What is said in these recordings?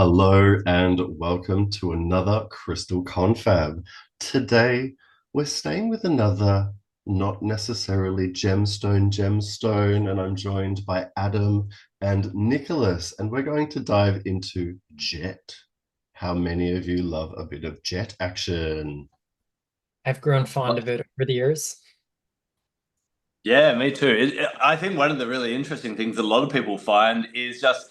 Hello and welcome to another Crystal Confab. Today, we're staying with another not necessarily gemstone, and I'm joined by Adam and Nicholas, and we're going to dive into jet. How many of you love a bit of jet action? I've grown fond Well, of it over the years. yeah, me too. I think one of the really interesting things a lot of people find is just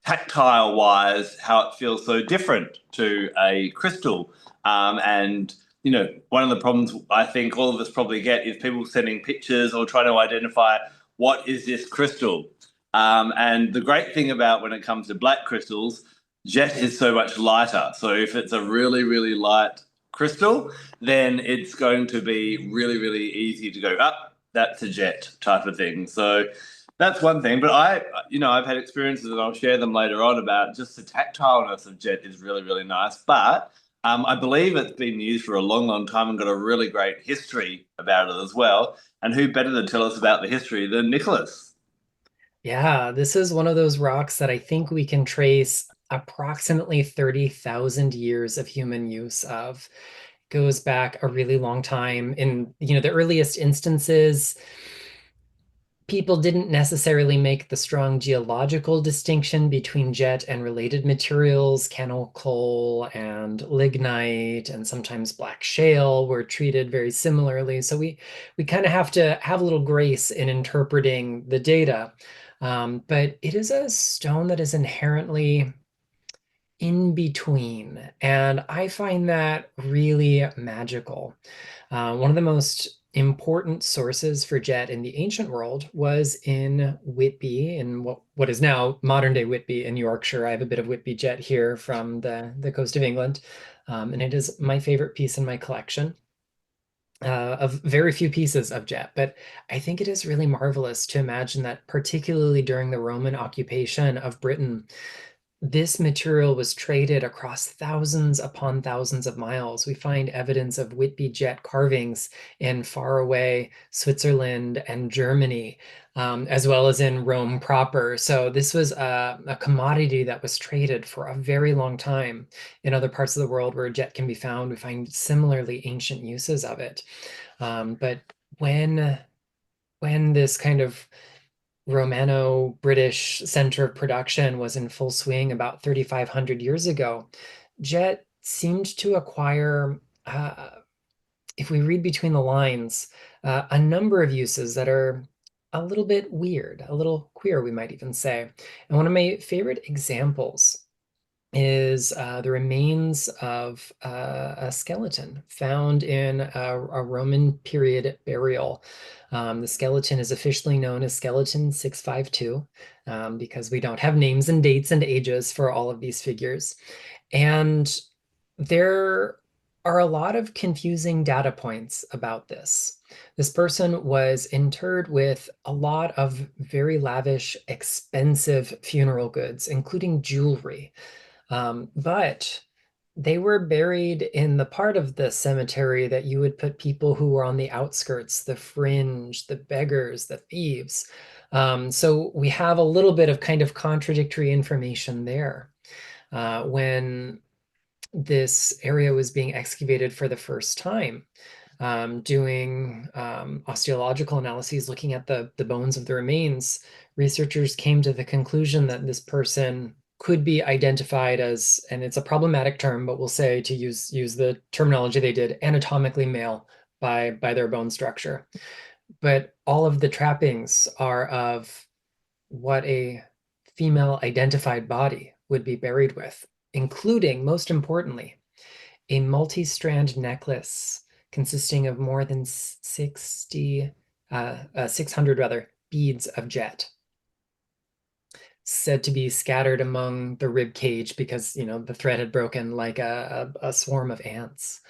tactile wise how it feels so different to a crystal. One of the problems I think all of us probably get is people sending pictures or trying to identify what is this crystal. And the great thing about when it comes to black crystals, jet is so much lighter. So if it's a really, really light crystal, then it's going to be really, really easy to go up. That's a jet type of thing. So that's one thing. But I've had experiences and I'll share them later on about just the tactileness of jet is really, really nice. But I believe it's been used for a long, long time and got a really great history about it as well. And who better to tell us about the history than Nicholas? Yeah, this is one of those rocks that I think we can trace approximately 30,000 years of human use of. Goes back a really long time. In, the earliest instances, people didn't necessarily make the strong geological distinction between jet and related materials. Cannel coal and lignite and sometimes black shale were treated very similarly. So we kind of have to have a little grace in interpreting the data. But it is a stone that is inherently in between, and I find that really magical. One of the most important sources for jet in the ancient world was in Whitby, in what is now modern day Whitby in Yorkshire. I have a bit of Whitby jet here from the coast of England, and it is my favorite piece in my collection. Of very few pieces of jet, but I think it is really marvelous to imagine that, particularly during the Roman occupation of Britain, this material was traded across thousands upon thousands of miles. We find evidence of Whitby jet carvings in faraway Switzerland and Germany, as well as in Rome proper. So this was a commodity that was traded for a very long time. In other parts of the world where jet can be found, we find similarly ancient uses of it. But when when this kind of Romano-British center of production was in full swing about 3,500 years ago, jet seemed to acquire, if we read between the lines, a number of uses that are a little bit weird, a little queer, we might even say. And one of my favorite examples is the remains of a skeleton found in a Roman period burial. The skeleton is officially known as skeleton 652 because we don't have names and dates and ages for all of these figures. And there are a lot of confusing data points about this. This person was interred with a lot of very lavish, expensive funeral goods, including jewelry. But they were buried in the part of the cemetery that you would put people who were on the outskirts, the fringe, the beggars, the thieves. So we have a little bit of kind of contradictory information there. When this area was being excavated for the first time, doing osteological analyses, looking at the bones of the remains, researchers came to the conclusion that this person could be identified as, and it's a problematic term, but we'll say, to use the terminology they did, anatomically male by their bone structure. But all of the trappings are of what a female identified body would be buried with, including, most importantly, a multi-strand necklace consisting of more than 600 rather, beads of jet, said to be scattered among the rib cage because, the thread had broken like a swarm of ants.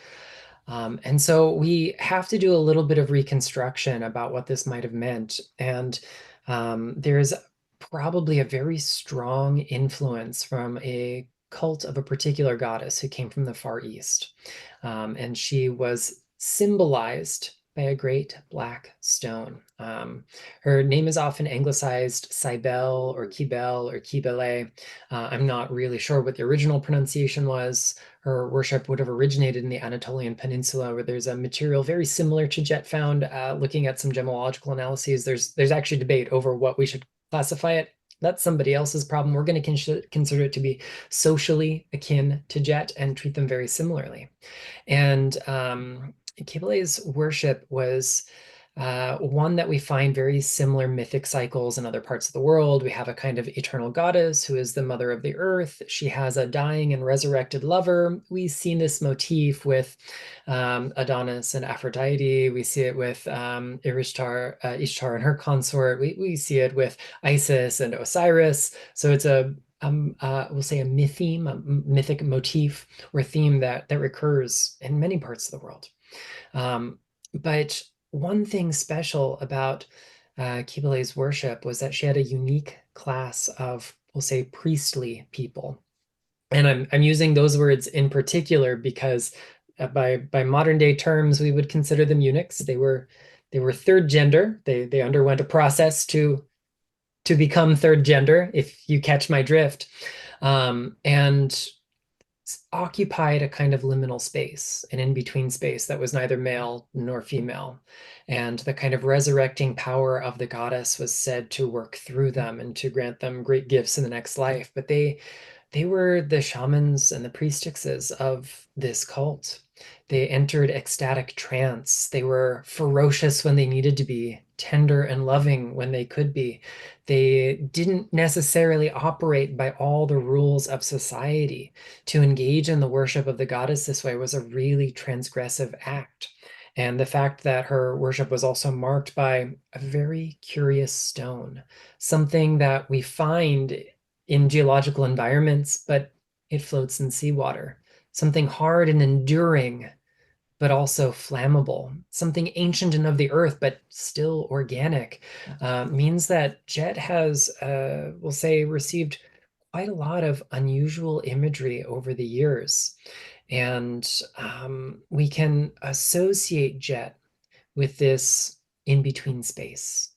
And so we have to do a little bit of reconstruction about what this might have meant. And there's probably a very strong influence from a cult of a particular goddess who came from the Far East. And she was symbolized by a great black stone. Her name is often anglicized Cybele or Kibel or Kibele. I'm not really sure what the original pronunciation was. Her worship would have originated in the Anatolian Peninsula, where there's a material very similar to jet found. Looking at some gemological analyses, there's actually debate over what we should classify it. That's somebody else's problem. We're going to consider it to be socially akin to jet and treat them very similarly. And Kibele's worship was one that we find very similar mythic cycles in other parts of the world. We have a kind of eternal goddess who is the mother of the earth. She has a dying and resurrected lover. We see this motif with Adonis and Aphrodite. We see it with Ishtar and her consort. We see it with Isis and Osiris. So it's we'll say a mytheme, a mythic motif or theme that recurs in many parts of the world. But one thing special about Kibele's worship was that she had a unique class of, we'll say, priestly people. And I'm using those words in particular because by modern day terms, we would consider them eunuchs. They were third gender. They underwent a process to become third gender, if you catch my drift. And occupied a kind of liminal space, an in-between space that was neither male nor female. And the kind of resurrecting power of the goddess was said to work through them and to grant them great gifts in the next life. But they were the shamans and the priestesses of this cult. They entered ecstatic trance. They were ferocious when they needed to be, tender and loving when they could be. They didn't necessarily operate by all the rules of society. To engage in the worship of the goddess this way was a really transgressive act. And the fact that her worship was also marked by a very curious stone, something that we find in geological environments, but it floats in seawater. Something hard and enduring, but also flammable. Something ancient and of the earth, but still organic, means that jet has, we'll say, received quite a lot of unusual imagery over the years. And we can associate jet with this in-between space.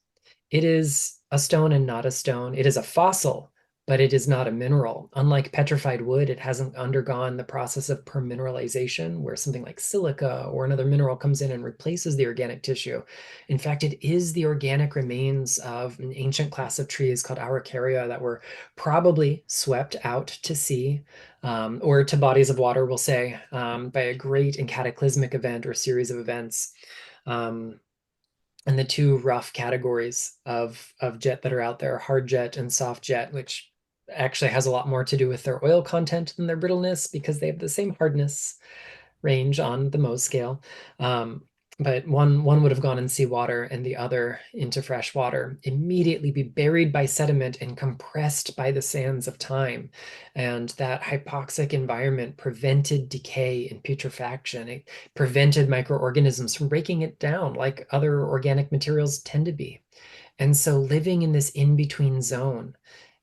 It is a stone and not a stone. It is a fossil, but it is not a mineral. Unlike petrified wood, it hasn't undergone the process of permineralization, where something like silica or another mineral comes in and replaces the organic tissue. In fact, it is the organic remains of an ancient class of trees called Araucaria that were probably swept out to sea or to bodies of water, we'll say, by a great and cataclysmic event or series of events. And the two rough categories of jet that are out there, hard jet and soft jet, which actually has a lot more to do with their oil content than their brittleness because they have the same hardness range on the Mohs scale. But one would have gone in seawater and the other into fresh water, immediately be buried by sediment and compressed by the sands of time. And that hypoxic environment prevented decay and putrefaction. It prevented microorganisms from breaking it down like other organic materials tend to be. And so living in this in-between zone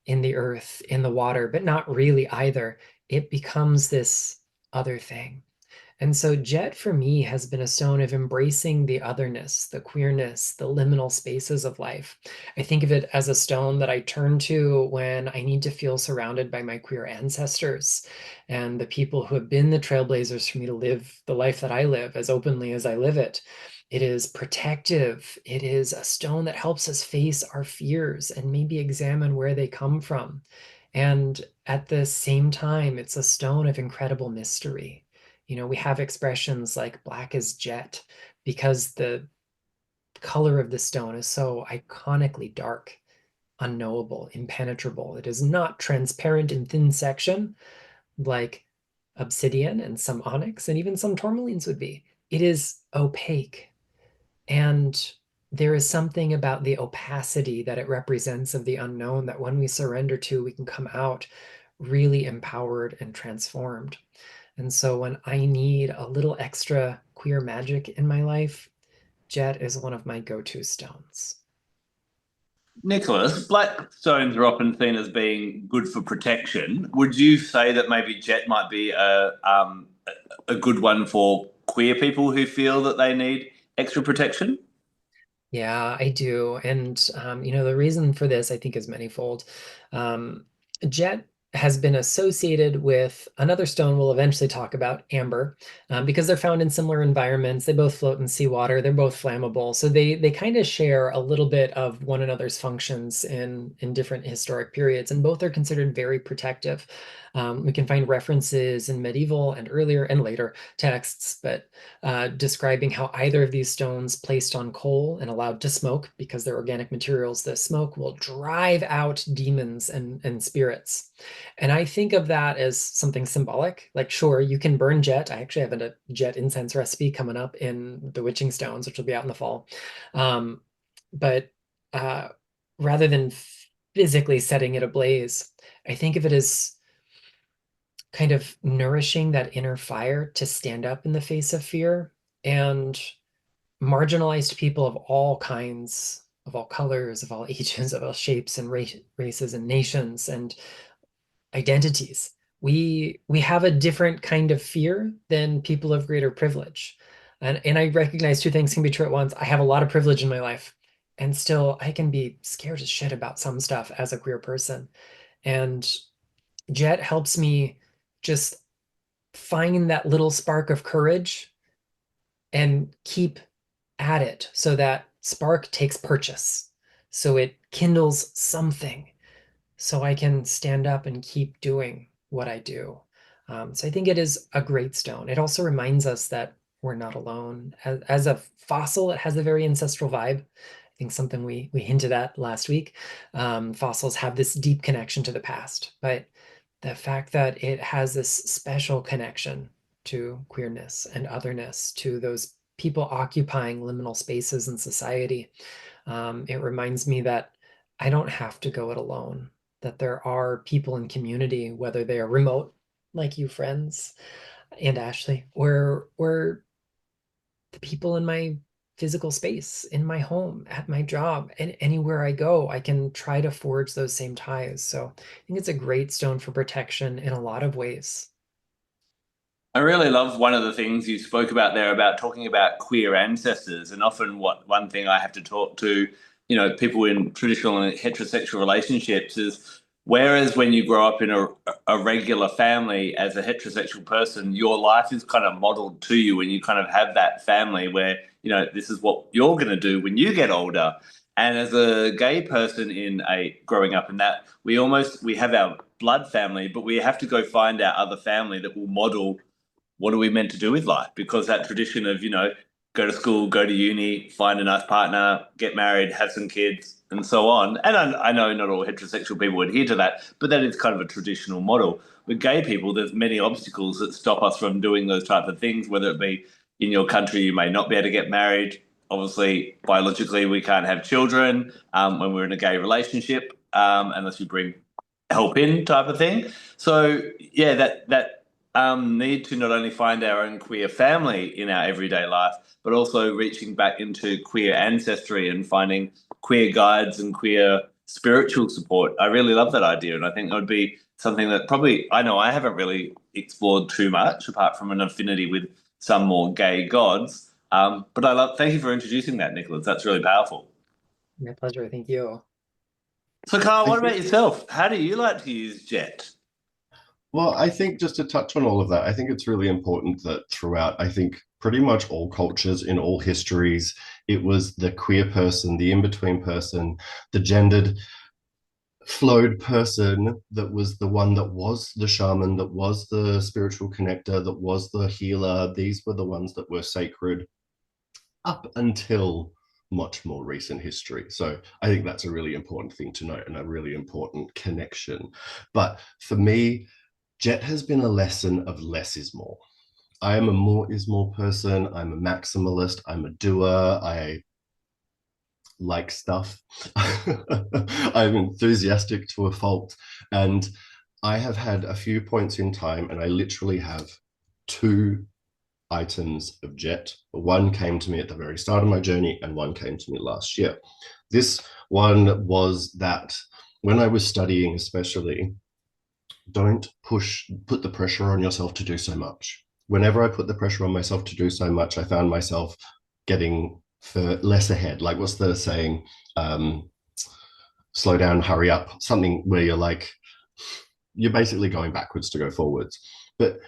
in the earth, in the water, but not really either, it becomes this other thing. And so jet for me has been a stone of embracing the otherness, the queerness, the liminal spaces of life. I think of it as a stone that I turn to when I need to feel surrounded by my queer ancestors and the people who have been the trailblazers for me to live the life that I live as openly as I live it. It is protective. It is a stone that helps us face our fears and maybe examine where they come from. And at the same time, it's a stone of incredible mystery. You know, we have expressions like black as jet because the color of the stone is so iconically dark, unknowable, impenetrable. It is not transparent in thin section like obsidian and some onyx and even some tourmalines would be. It is opaque. And there is something about the opacity that it represents of the unknown that when we surrender to, we can come out really empowered and transformed. And so when I need a little extra queer magic in my life, jet is one of my go-to stones. Nicholas, black stones are often seen as being good for protection. Would you say that maybe jet might be a good one for queer people who feel that they need extra protection? Yeah, I do. And, the reason for this, I think, is manifold. Um, Jet has been associated with another stone we'll eventually talk about, amber, because they're found in similar environments. They both float in seawater. They're both flammable. So they kind of share a little bit of one another's functions in different historic periods, and both are considered very protective. We can find references in medieval and earlier and later texts, but describing how either of these stones placed on coal and allowed to smoke, because they're organic materials, the smoke will drive out demons and spirits. And I think of that as something symbolic. Like, sure, you can burn jet. I actually have a jet incense recipe coming up in the witching stones, which will be out in the fall. Um, but uh, rather than physically setting it ablaze, I think of it as kind of nourishing that inner fire to stand up in the face of fear. And marginalized people of all kinds, of all colors, of all ages, of all shapes and races and nations and identities, we have a different kind of fear than people of greater privilege. And I recognize two things can be true at once. I have a lot of privilege in my life, and still I can be scared as shit about some stuff as a queer person. And Jet helps me just find that little spark of courage and keep at it so that spark takes purchase. So it kindles something so I can stand up and keep doing what I do. So I think it is a great stone. It also reminds us that we're not alone. As a fossil, it has a very ancestral vibe. I think something we hinted at last week. Fossils have this deep connection to the past, but the fact that it has this special connection to queerness and otherness, to those people occupying liminal spaces in society, it reminds me that I don't have to go it alone, that there are people in community, whether they are remote, like you friends and Ashley, or the people in my physical space, in my home, at my job, and anywhere I go, I can try to forge those same ties. So I think it's a great stone for protection in a lot of ways. I really love one of the things you spoke about there about talking about queer ancestors, and often what one thing I have to talk to, people in traditional and heterosexual relationships is whereas when you grow up in a regular family as a heterosexual person, your life is kind of modeled to you and you kind of have that family where, this is what you're going to do when you get older. And as a gay person in a growing up in that, we have our blood family, but we have to go find our other family that will model what are we meant to do with life? Because that tradition of, go to school, go to uni, find a nice partner, get married, have some kids, and so on. And I know not all heterosexual people adhere to that, but that is kind of a traditional model. With gay people, there's many obstacles that stop us from doing those types of things, whether it be in your country, you may not be able to get married. Obviously, biologically, we can't have children when we're in a gay relationship unless you bring help in type of thing. So yeah, that need to not only find our own queer family in our everyday life, but also reaching back into queer ancestry and finding queer guides and queer spiritual support. I really love that idea, and I think that would be something that probably I know I haven't really explored too much, apart from an affinity with some more gay gods. But I love. Thank you for introducing that, Nicholas. That's really powerful. My pleasure. Thank you. So, Carl, I what about think, yourself? How do you like to use Jet? well, I think just to touch on all of that, I think it's really important that throughout, I think pretty much all cultures in all histories, it was the queer person, the in-between person, the gendered flowed person that was the one that was the shaman, that was the spiritual connector, that was the healer. These were the ones that were sacred up until much more recent history. So I think that's a really important thing to note and a really important connection. But for me, Jet has been a lesson of less is more. I am a more is more person. I'm a maximalist. I'm a doer. I like stuff. I'm enthusiastic to a fault. And I have had a few points in time, and I literally have two items of Jet. One came to me at the very start of my journey, and one came to me last year. This one was that when I was studying, especially, don't put the pressure on yourself to do so much. Whenever I put the pressure on myself to do so much, I found myself getting for less ahead. Like, what's the saying? Slow down, hurry up, something where you're like, you're basically going backwards to go forwards. But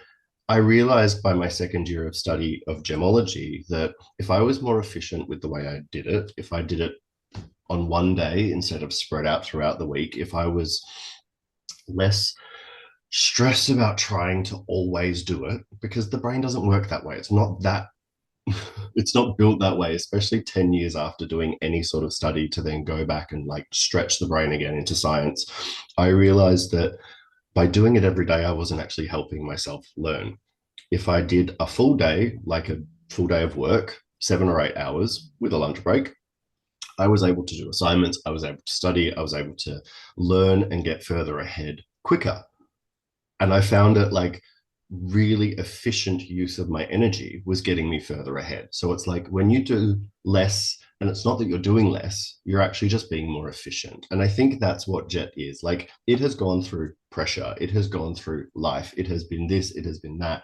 I realized by my second year of study of gemology that if I was more efficient with the way I did it, if I did it on one day instead of spread out throughout the week, if I was less stressed about trying to always do it, because the brain doesn't work that way. It's not that it's not built that way, especially 10 years after doing any sort of study to then go back and like stretch the brain again into science. I realized that by doing it every day, I wasn't actually helping myself learn. If I did a full day, like a full day of work, 7 or 8 hours with a lunch break, I was able to do assignments, I was able to study, I was able to learn and get further ahead quicker. And I found it like really efficient use of my energy was getting me further ahead. So it's like when you do less, and it's not that you're doing less, you're actually just being more efficient. And I think that's what Jet is. Like, it has gone through pressure, it has gone through life, it has been this, it has been that.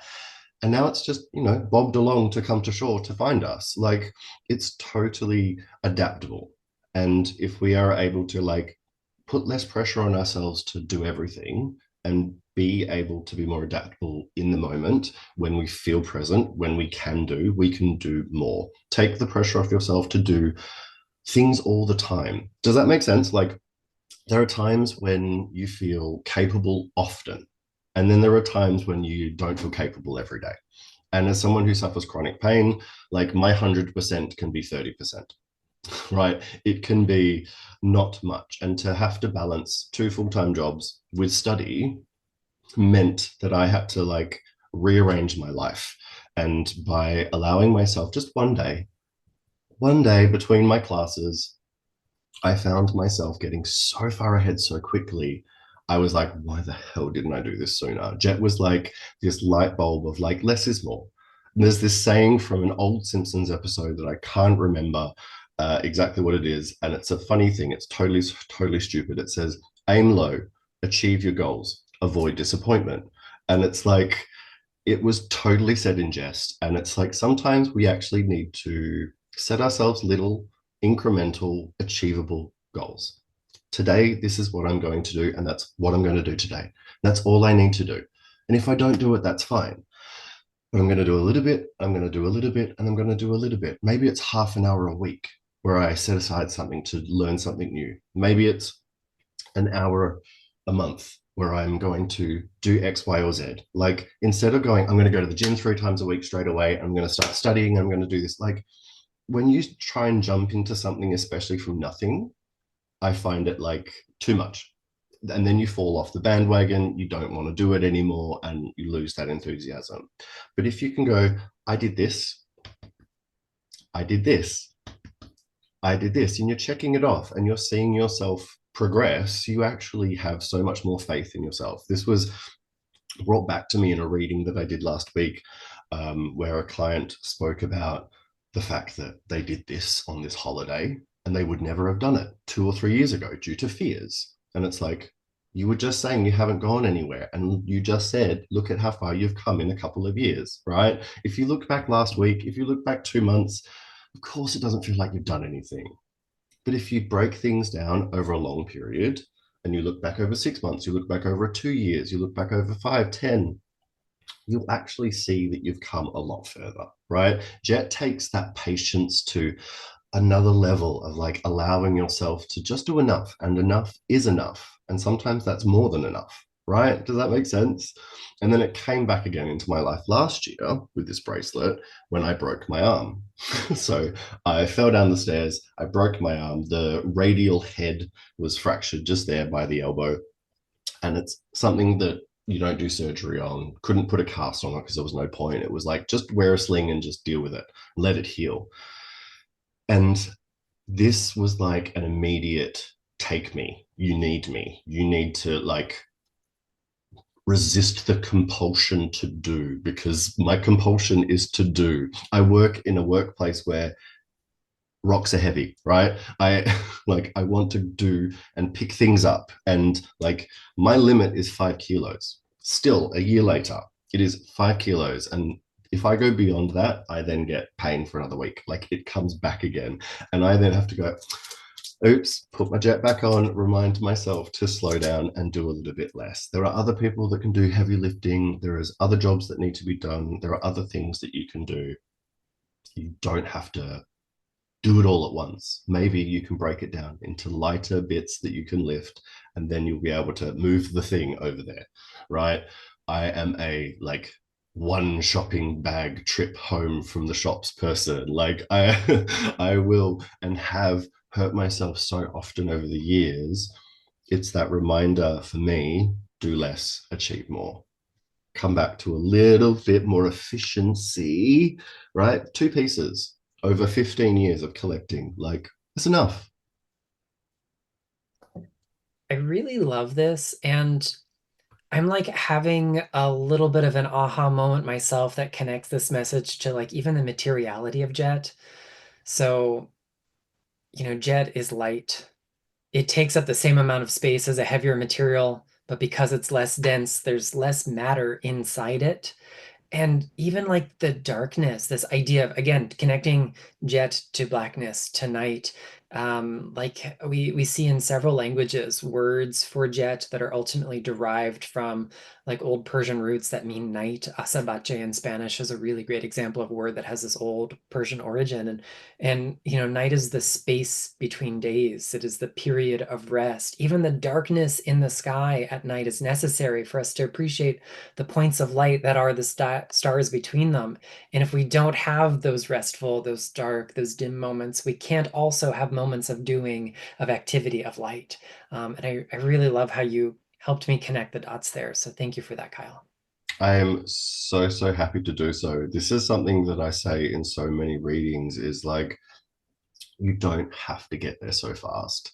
And now it's just, bobbed along to come to shore to find us. Like, it's totally adaptable. And if we are able to like put less pressure on ourselves to do everything and be able to be more adaptable in the moment, when we feel present, when we can do more. Take the pressure off yourself to do things all the time. Does that make sense? Like, there are times when you feel capable often, and then there are times when you don't feel capable every day. And as someone who suffers chronic pain, like, my 100% can be 30%, right? It can be not much. And to have to balance 2 full-time jobs with study meant that I had to like rearrange my life. And by allowing myself just one day between my classes, I found myself getting so far ahead so quickly. I was like, why the hell didn't I do this sooner? Jet was like this light bulb of like, less is more. And there's this saying from an old Simpsons episode that I can't remember exactly what it is. And it's a funny thing. It's totally, totally stupid. It says, aim low, achieve your goals, avoid disappointment. And it's like, it was totally said in jest. And it's like, sometimes we actually need to set ourselves little incremental, achievable goals. Today, this is what I'm going to do, and that's what I'm going to do today. That's all I need to do. And if I don't do it, that's fine. But I'm going to do a little bit, I'm going to do a little bit, and I'm going to do a little bit. Maybe it's half an hour a week where I set aside something to learn something new. Maybe it's an hour a month where I'm going to do X, Y, or Z. Like, instead of going, I'm going to go to the gym 3 times a week straight away, I'm going to start studying, I'm going to do this. Like, when you try and jump into something, especially from nothing, I find it like too much. And then you fall off the bandwagon, you don't want to do it anymore, and you lose that enthusiasm. But if you can go, I did this, I did this, I did this, and you're checking it off and you're seeing yourself progress, you actually have so much more faith in yourself. This was brought back to me in a reading that I did last week, where a client spoke about the fact that they did this on this holiday and they would never have done it 2 or 3 years ago due to fears. And it's like, you were just saying you haven't gone anywhere. And you just said, look at how far you've come in a couple of years, right? If you look back last week, if you look back 2 months, of course, it doesn't feel like you've done anything. But if you break things down over a long period and you look back over 6 months, you look back over 2 years, you look back over 5, 10, you'll actually see that you've come a lot further, right? Jet takes that patience to another level of like allowing yourself to just do enough, and enough is enough. And sometimes that's more than enough, right? Does that make sense? And then it came back again into my life last year with this bracelet when I broke my arm. So I fell down the stairs, I broke my arm, the radial head was fractured just there by the elbow. And it's something that you don't do surgery on, couldn't put a cast on it because there was no point. It was like, just wear a sling and just deal with it, let it heal. And this was like an immediate take me, you need to like resist the compulsion to do, because my compulsion is to do. I work in a workplace where rocks are heavy, right? I want to do and pick things up, and like my limit is 5 kilos. Still, a year later, it is 5 kilos, and If I go beyond that, I then get pain for another week. Like it comes back again. And I then have to go, oops, put my jet back on, remind myself to slow down and do a little bit less. There are other people that can do heavy lifting. There is other jobs that need to be done. There are other things that you can do. You don't have to do it all at once. Maybe you can break it down into lighter bits that you can lift, and then you'll be able to move the thing over there, right? I am a like one shopping bag trip home from the shops person. Like I I will and have hurt myself so often over the years. It's that reminder for me, do less, achieve more. Come back to a little bit more efficiency, right? Two pieces over 15 years of collecting. Like, it's enough. I really love this. And I'm like having a little bit of an aha moment myself that connects this message to like even the materiality of Jet. So, Jet is light. It takes up the same amount of space as a heavier material, but because it's less dense, there's less matter inside it. And even like the darkness, this idea of again connecting jet to blackness, to night. Like we see in several languages words for jet that are ultimately derived from like old Persian roots that mean night. Asabache in Spanish is a really great example of a word that has this old Persian origin. And night is the space between days. It is the period of rest. Even the darkness in the sky at night is necessary for us to appreciate the points of light that are the stars between them. And if we don't have those restful, those dark, those dim moments, we can't also have moments of doing, of activity, of light. And I really love how you helped me connect the dots there. So thank you for that, Kyle. I am so, so happy to do so. This is something that I say in so many readings is like, you don't have to get there so fast.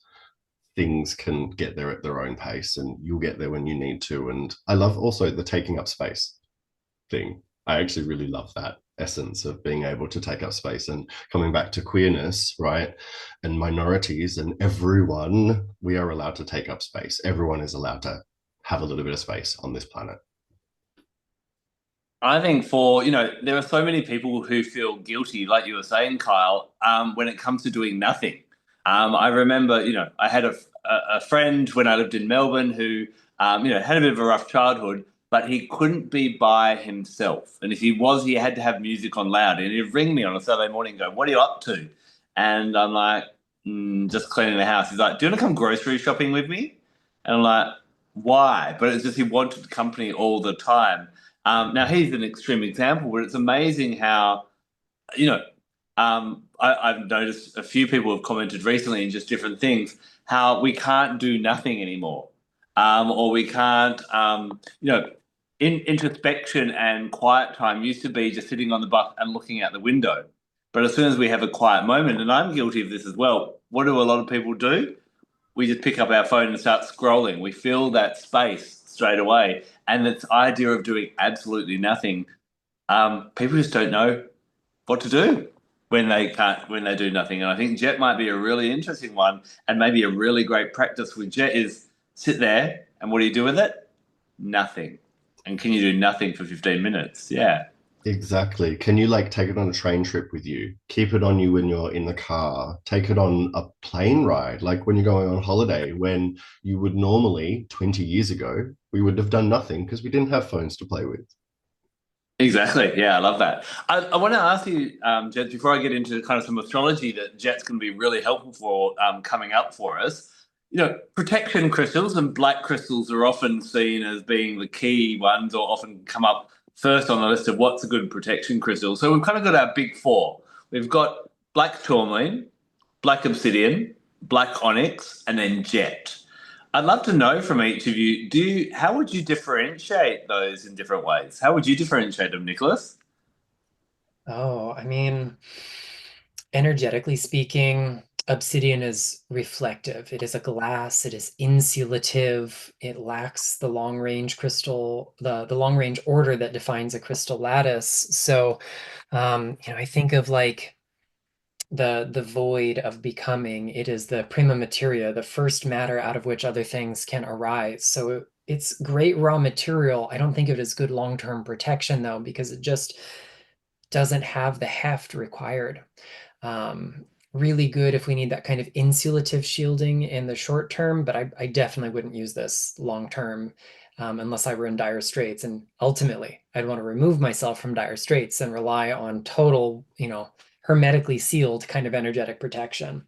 Things can get there at their own pace and you'll get there when you need to. And I love also the taking up space thing. I actually really love that essence of being able to take up space and coming back to queerness, right? And minorities and everyone, we are allowed to take up space. Everyone is allowed to have a little bit of space on this planet. I think there are so many people who feel guilty, like you were saying, Kyle, when it comes to doing nothing. I remember, I had a friend when I lived in Melbourne who, had a bit of a rough childhood, but he couldn't be by himself. And if he was, he had to have music on loud. And he'd ring me on a Saturday morning and go, "What are you up to?" And I'm like, just cleaning the house. He's like, "Do you want to come grocery shopping with me?" And I'm like, "Why?" But it's just he wanted company all the time. Now he's an extreme example, but it's amazing how, you know, I've noticed a few people have commented recently in just different things how we can't do nothing anymore, or we can't, introspection and quiet time used to be just sitting on the bus and looking out the window. But as soon as we have a quiet moment, and I'm guilty of this as well, what do a lot of people do? We just pick up our phone and start scrolling. We fill that space straight away. And this idea of doing absolutely nothing, people just don't know what to do when they do nothing. And I think Jet might be a really interesting one, and maybe a really great practice with Jet is sit there and what do you do with it? Nothing. And can you do nothing for 15 minutes? Yeah. Exactly. Can you like take it on a train trip with you? Keep it on you when you're in the car. Take it on a plane ride, like when you're going on holiday, when you would normally, 20 years ago, we would have done nothing because we didn't have phones to play with. Exactly. Yeah, I love that. I want to ask you, Jet, before I get into kind of some astrology that Jet's going to be really helpful for coming up for us. Protection crystals and black crystals are often seen as being the key ones, or often come up first on the list of what's a good protection crystal. So we've kind of got our big four. We've got black tourmaline, black obsidian, black onyx, and then jet. I'd love to know from each of you, how would you differentiate those in different ways? How would you differentiate them, Nicholas? Oh, I mean, energetically speaking, obsidian is reflective. It is a glass, it is insulative, it lacks the long range crystal, the long range order that defines a crystal lattice. So I think of like the void of becoming. It is the prima materia, the first matter out of which other things can arise. So it's great raw material. I don't think of it as good long-term protection though, because it just doesn't have the heft required. Really good if we need that kind of insulative shielding in the short term, but I definitely wouldn't use this long term unless I were in dire straits. And ultimately, I'd want to remove myself from dire straits and rely on total, hermetically sealed kind of energetic protection.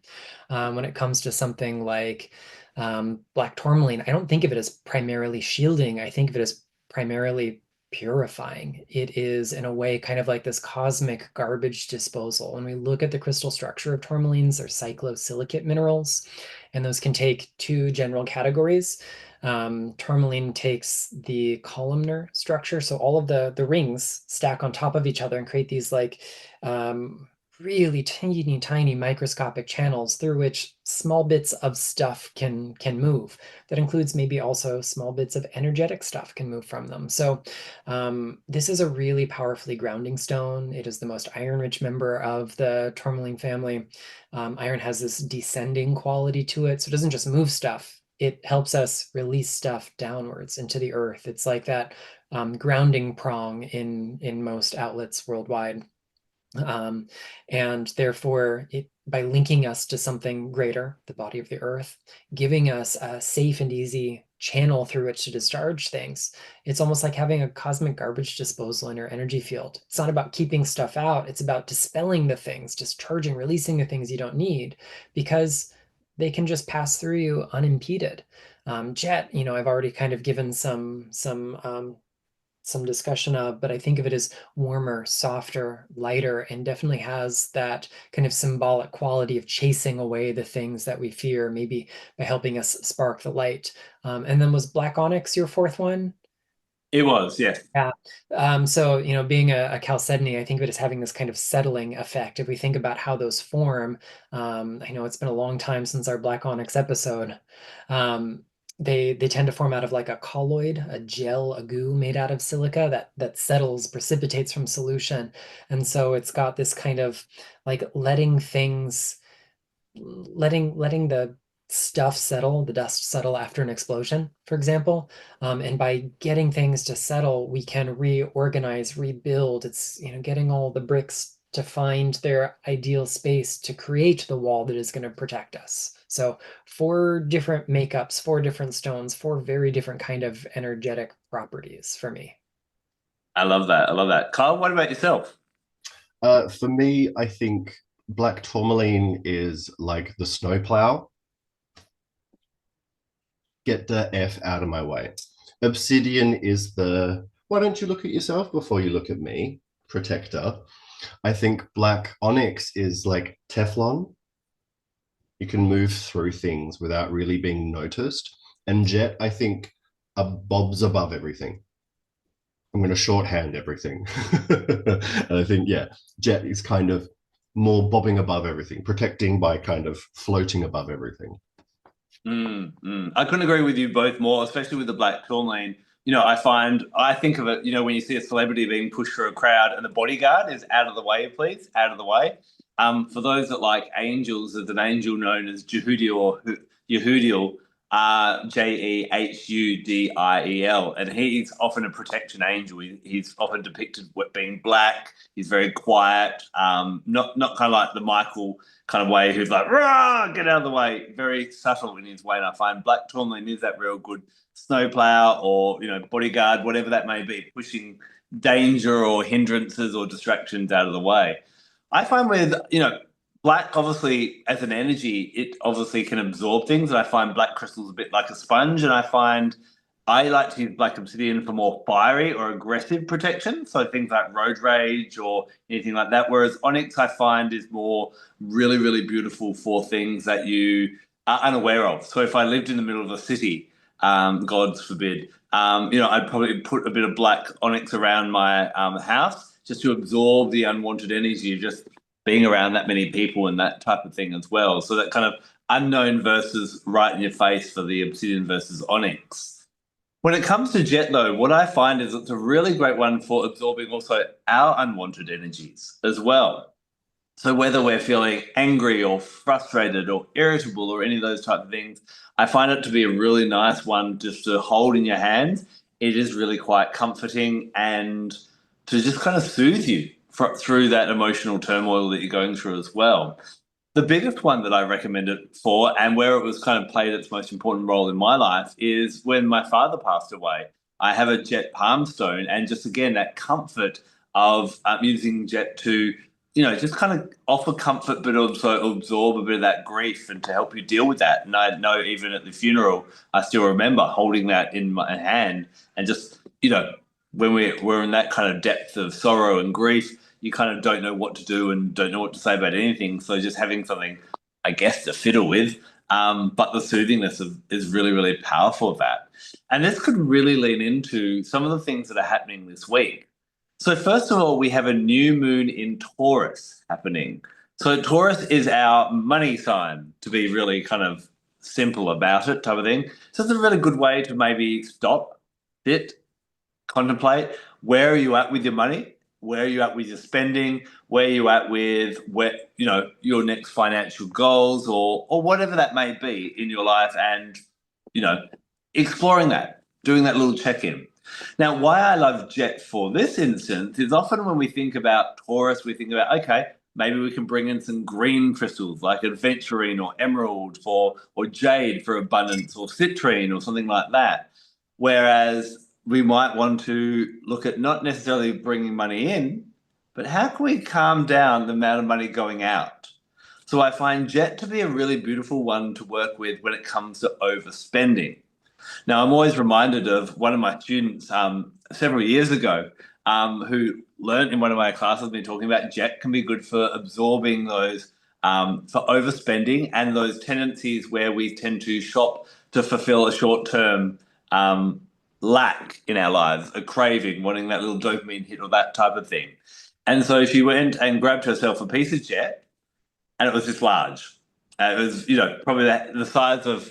When it comes to something like black tourmaline, I don't think of it as primarily shielding. I think of it as primarily purifying. It is, in a way, kind of like this cosmic garbage disposal. When we look at the crystal structure of tourmalines, they're cyclosilicate minerals, and those can take two general categories. Tourmaline takes the columnar structure, so all of the rings stack on top of each other and create these like really tiny microscopic channels through which small bits of stuff can move. That includes maybe also small bits of energetic stuff can move from them. So this is a really powerfully grounding stone. It is the most iron-rich member of the tourmaline family. Iron has this descending quality to it, so it doesn't just move stuff. It helps us release stuff downwards into the earth. It's like that grounding prong in most outlets worldwide. And therefore, by linking us to something greater, the body of the earth, giving us a safe and easy channel through which to discharge things, it's almost like having a cosmic garbage disposal in your energy field. It's not about keeping stuff out, it's about dispelling the things, discharging, releasing the things you don't need, because they can just pass through you unimpeded. Jet, I've already kind of given some discussion of, but I think of it as warmer, softer, lighter, and definitely has that kind of symbolic quality of chasing away the things that we fear, maybe by helping us spark the light. And then was black onyx your fourth one? It was, yes. Yeah. So, being a chalcedony, I think of it as having this kind of settling effect. If we think about how those form, I know it's been a long time since our black onyx episode. They tend to form out of like a colloid, a gel, a goo made out of silica that settles, precipitates from solution. And so it's got this kind of like letting the stuff settle, the dust settle after an explosion, for example. And by getting things to settle, we can reorganize, rebuild. It's, getting all the bricks to find their ideal space to create the wall that is going to protect us. So 4 different makeups, 4 different stones, 4 very different kind of energetic properties for me. I love that. I love that. Kyle, what about yourself? For me, I think black tourmaline is like the snowplow. Get the F out of my way. Obsidian is the why don't you look at yourself before you look at me protector. I think black onyx is like Teflon. You can move through things without really being noticed. And jet, I think, bobs above everything. I'm going to shorthand everything. And I think, yeah, jet is kind of more bobbing above everything, protecting by kind of floating above everything. I couldn't agree with you both more, especially with the black tourmaline. I think of it, when you see a celebrity being pushed through a crowd and the bodyguard is out of the way, please, out of the way. For those that like angels, there's an angel known as Jehudiel or Yehudiel, Jehudiel, and he's often a protection angel. He's often depicted being black. He's very quiet, not kind of like the Michael kind of way, who's like, rah, get out of the way. Very subtle in his way, and I find black tourmaline is that real good snowplow or bodyguard, whatever that may be, pushing danger or hindrances or distractions out of the way. I find with black, obviously, as an energy, it obviously can absorb things. And I find black crystals a bit like a sponge. And I like to use black obsidian for more fiery or aggressive protection. So things like road rage or anything like that. Whereas onyx, I find, is more really, really beautiful for things that you are unaware of. So if I lived in the middle of a city, God forbid, I'd probably put a bit of black onyx around my house just to absorb the unwanted energy of just being around that many people and that type of thing as well. So that kind of unknown versus right in your face for the obsidian versus onyx. When it comes to jet, though, what I find is it's a really great one for absorbing also our unwanted energies as well. So whether we're feeling angry or frustrated or irritable or any of those type of things, I find it to be a really nice one just to hold in your hands. It is really quite comforting and to just kind of soothe you through that emotional turmoil that you're going through as well. The biggest one that I recommend it for, and where it was kind of played its most important role in my life, is when my father passed away. I have a jet palm stone, and just again that comfort of using jet to, just kind of offer comfort, but also absorb a bit of that grief and to help you deal with that. And I know even at the funeral, I still remember holding that in my hand, and just when we're in that kind of depth of sorrow and grief, you kind of don't know what to do and don't know what to say about anything. So just having something, I guess, to fiddle with. But the soothingness is really, really powerful of that. And this could really lean into some of the things that are happening this week. So first of all, we have a new moon in Taurus happening. So Taurus is our money sign, to be really kind of simple about it type of thing. So it's a really good way to maybe stop, sit, contemplate. Where are you at with your money? Where are you at with your spending? Where are you at with your next financial goals or whatever that may be in your life, and exploring that, doing that little check-in. Now, why I love jet for this instance is often when we think about Taurus, we think about, okay, maybe we can bring in some green crystals like aventurine or emerald or jade for abundance, or citrine or something like that. Whereas we might want to look at not necessarily bringing money in, but how can we calm down the amount of money going out? So I find jet to be a really beautiful one to work with when it comes to overspending. Now, I'm always reminded of one of my students several years ago who learned in one of my classes, me talking about jet can be good for absorbing those, for overspending and those tendencies where we tend to shop to fulfill a short-term lack in our lives, a craving, wanting that little dopamine hit or that type of thing. And so she went and grabbed herself a piece of jet, and it was this large. It was, probably the size of,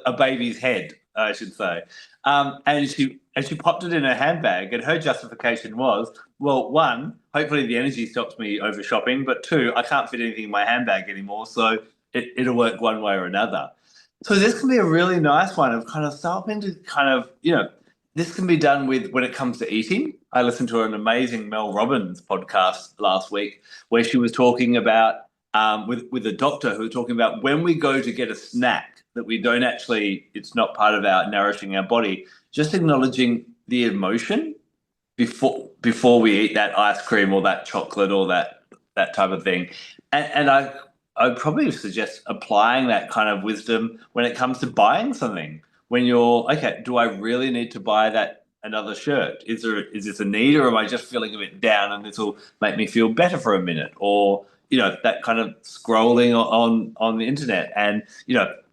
a baby's head, I should say. And she popped it in her handbag, and her justification was, well, one, hopefully the energy stops me over shopping, but two, I can't fit anything in my handbag anymore, so it'll work one way or another. So this can be a really nice one of kind of stopping to kind of, this can be done with when it comes to eating. I listened to an amazing Mel Robbins podcast last week where she was talking about with a doctor who was talking about when we go to get a snack that we don't actually, it's not part of our nourishing our body, just acknowledging the emotion before we eat that ice cream or that chocolate or that type of thing. And I'd probably suggest applying that kind of wisdom when it comes to buying something. When you're, okay, do I really need to buy that another shirt? Is this a need, or am I just feeling a bit down and this will make me feel better for a minute? Or, that kind of scrolling on the internet. And,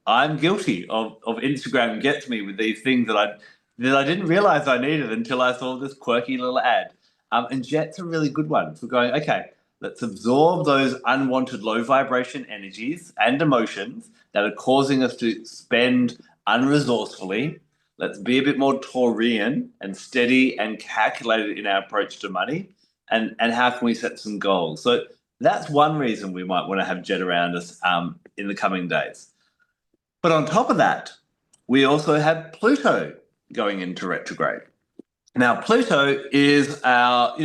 I'm guilty of Instagram gets me with these things that I didn't realize I needed until I saw this quirky little ad. And Jet's a really good one for going, okay, let's absorb those unwanted low vibration energies and emotions that are causing us to spend unresourcefully. Let's be a bit more Taurian and steady and calculated in our approach to money. And how can we set some goals? So that's one reason we might want to have Jet around us in the coming days. But on top of that, we also have Pluto going into retrograde. Now, Pluto is our,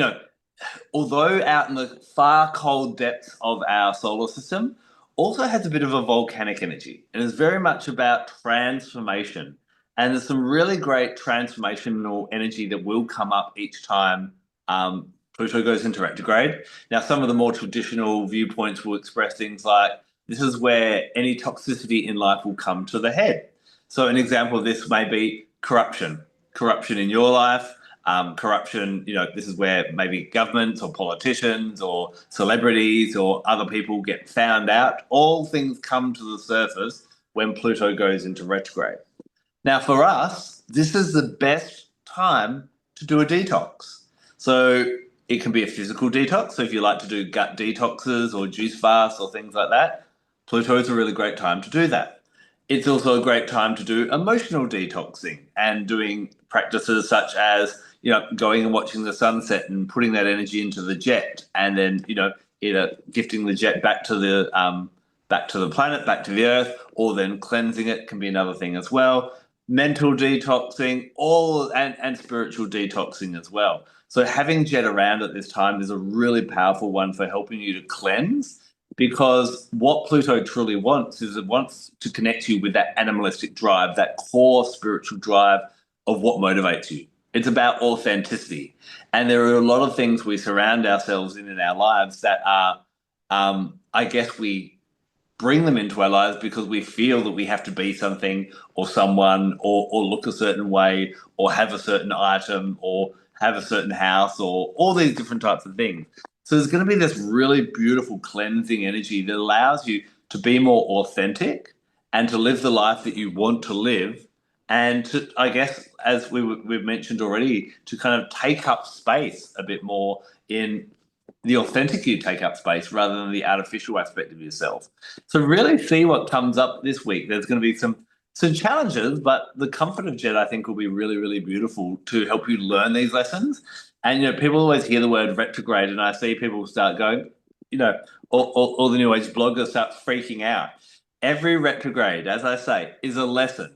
although out in the far cold depths of our solar system, also has a bit of a volcanic energy. It is very much about transformation. And there's some really great transformational energy that will come up each time Pluto goes into retrograde. Now, some of the more traditional viewpoints will express things like, this is where any toxicity in life will come to the head. So an example of this may be corruption in your life. Corruption, this is where maybe governments or politicians or celebrities or other people get found out. All things come to the surface when Pluto goes into retrograde. Now, for us, this is the best time to do a detox. So it can be a physical detox. So if you like to do gut detoxes or juice fasts or things like that, Pluto is a really great time to do that. It's also a great time to do emotional detoxing and doing practices such as, going and watching the sunset and putting that energy into the jet, and then, either gifting the jet back to the planet, back to the earth, or then cleansing it can be another thing as well. Mental detoxing, and spiritual detoxing as well. So having Jet around at this time is a really powerful one for helping you to cleanse, because what Pluto truly wants is it wants to connect you with that animalistic drive, that core spiritual drive of what motivates you. It's about authenticity. And there are a lot of things we surround ourselves in our lives that are, I guess we bring them into our lives because we feel that we have to be something or someone, or look a certain way, or have a certain item, or have a certain house, or all these different types of things. So there's going to be this really beautiful cleansing energy that allows you to be more authentic and to live the life that you want to live. And to, I guess, as we've mentioned already, to kind of take up space a bit more in the authentic you take up space rather than the artificial aspect of yourself. So really see what comes up this week. There's going to be some challenges, but the comfort of Jet, I think, will be really, really beautiful to help you learn these lessons. And, people always hear the word retrograde, and I see people start going, all the New Age bloggers start freaking out. Every retrograde, as I say, is a lesson.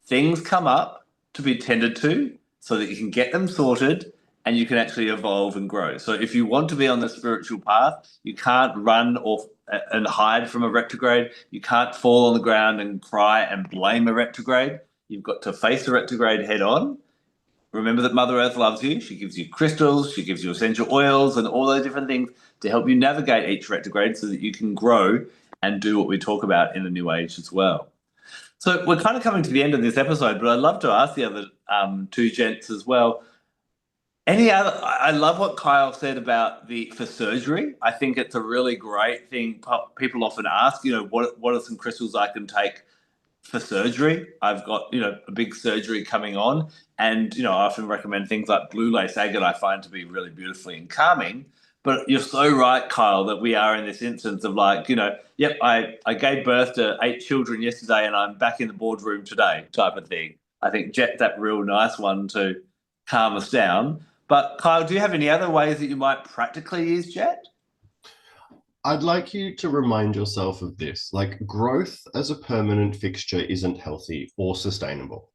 Things come up to be tended to so that you can get them sorted and you can actually evolve and grow. So if you want to be on the spiritual path, you can't run off and hide from a retrograde. You can't fall on the ground and cry and blame a retrograde. You've got to face the retrograde head on. Remember that Mother Earth loves you. She gives you crystals, she gives you essential oils and all those different things to help you navigate each retrograde so that you can grow and do what we talk about in the New Age as well. So we're kind of coming to the end of this episode, but I'd love to ask the other two gents as well. I love what Kyle said about for surgery. I think it's a really great thing. People often ask, what are some crystals I can take for surgery? I've got, a big surgery coming on, and, I often recommend things like blue lace agate. I find to be really beautifully and calming. But you're so right, Kyle, that we are in this instance of like, yep, I gave birth to 8 children yesterday and I'm back in the boardroom today type of thing. I think Jet's that real nice one to calm us down. But Kyle, do you have any other ways that you might practically use Jet? I'd like you to remind yourself of this. Like, growth as a permanent fixture isn't healthy or sustainable.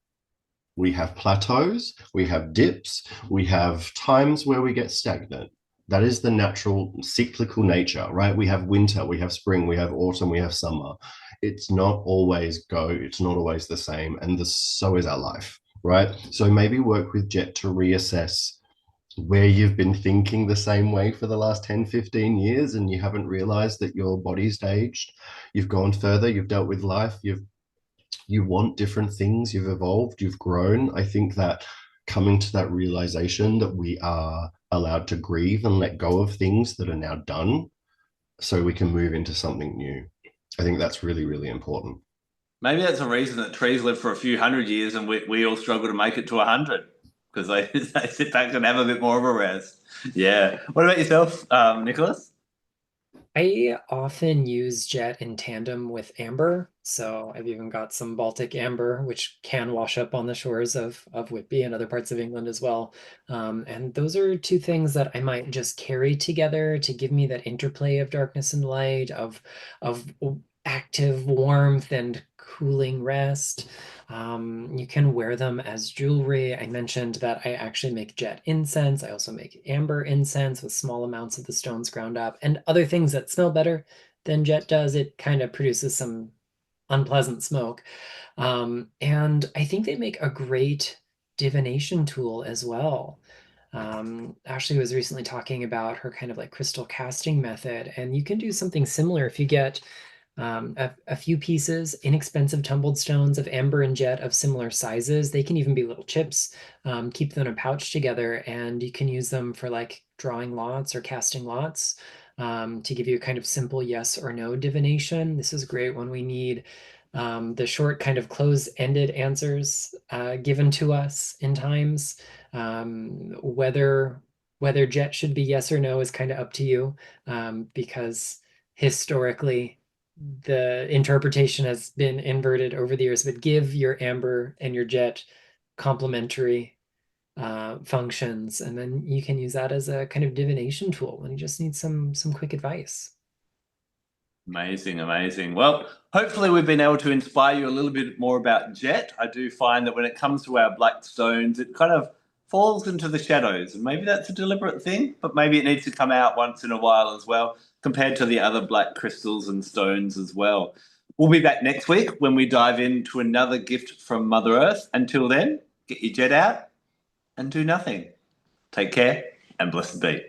We have plateaus, we have dips, we have times where we get stagnant. That is the natural cyclical nature, right? We have winter, we have spring, we have autumn, we have summer. It's not always it's not always the same. And so is our life, right? So maybe work with Jet to reassess where you've been thinking the same way for the last 10, 15 years and you haven't realized that your body's aged. You've gone further, you've dealt with life, you want different things, you've evolved, you've grown. I think that coming to that realization that we are allowed to grieve and let go of things that are now done so we can move into something new. I think that's really, really important. Maybe that's a reason that trees live for a few hundred years and we all struggle to make it to 100 because they sit back and have a bit more of a rest. Yeah. What about yourself, Nicholas? I often use Jet in tandem with amber. So I've even got some Baltic amber, which can wash up on the shores of Whitby and other parts of England as well. And those are two things that I might just carry together to give me that interplay of darkness and light, of active warmth and cooling rest. You can wear them as jewelry. I mentioned that I actually make Jet incense. I also make amber incense with small amounts of the stones ground up and other things that smell better than Jet does. It kind of produces some unpleasant smoke. And I think they make a great divination tool as well. Ashley was recently talking about her kind of like crystal casting method, and you can do something similar if you get a few pieces, inexpensive tumbled stones of amber and Jet of similar sizes. They can even be little chips. Keep them in a pouch together, and you can use them for like drawing lots or casting lots to give you a kind of simple yes or no divination. This is great when we need the short kind of close-ended answers given to us in times. Whether Jet should be yes or no is kind of up to you, because historically the interpretation has been inverted over the years, but give your amber and your Jet complementary functions, and then you can use that as a kind of divination tool when you just need some quick advice. Amazing, amazing. Well, hopefully we've been able to inspire you a little bit more about Jet. I do find that when it comes to our black stones, it kind of falls into the shadows. And maybe that's a deliberate thing, but maybe it needs to come out once in a while as well, compared to the other black crystals and stones as well. We'll be back next week when we dive into another gift from Mother Earth. Until then, get your jet out and do nothing. Take care and blessed be.